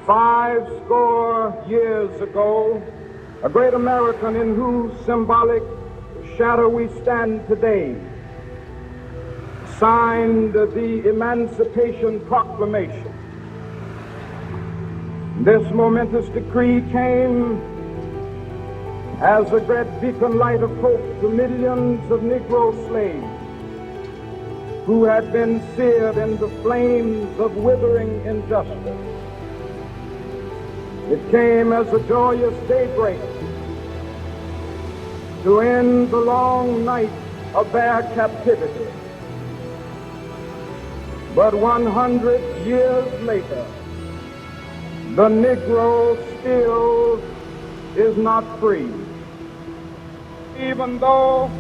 50 years ago, a great American in whose symbolic shadow we stand today signed the Emancipation Proclamation. This momentous decree came as a great beacon light of hope to millions of Negro slaves who had been seared in the flames of withering injustice. It came as a joyous daybreak to end the long night of their captivity. But 100 years later, the Negro still is not free. Even though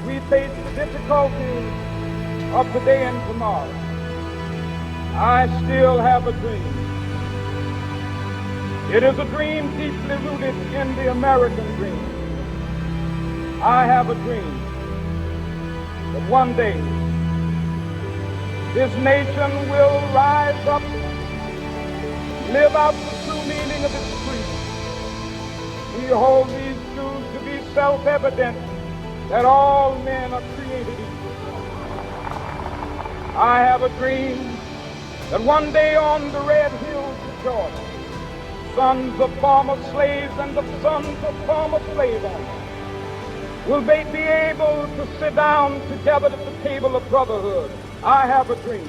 we face the difficulties of today and tomorrow, I still have a dream. It is a dream deeply rooted in the American dream. I have a dream that one day this nation will rise up, live out the true meaning of its creed. We hold these truths to be self-evident, that all men are created equal. I have a dream that one day on the red hills of Georgia, sons of former slaves and the sons of former slave owners will they be able to sit down together at the table of brotherhood. I have a dream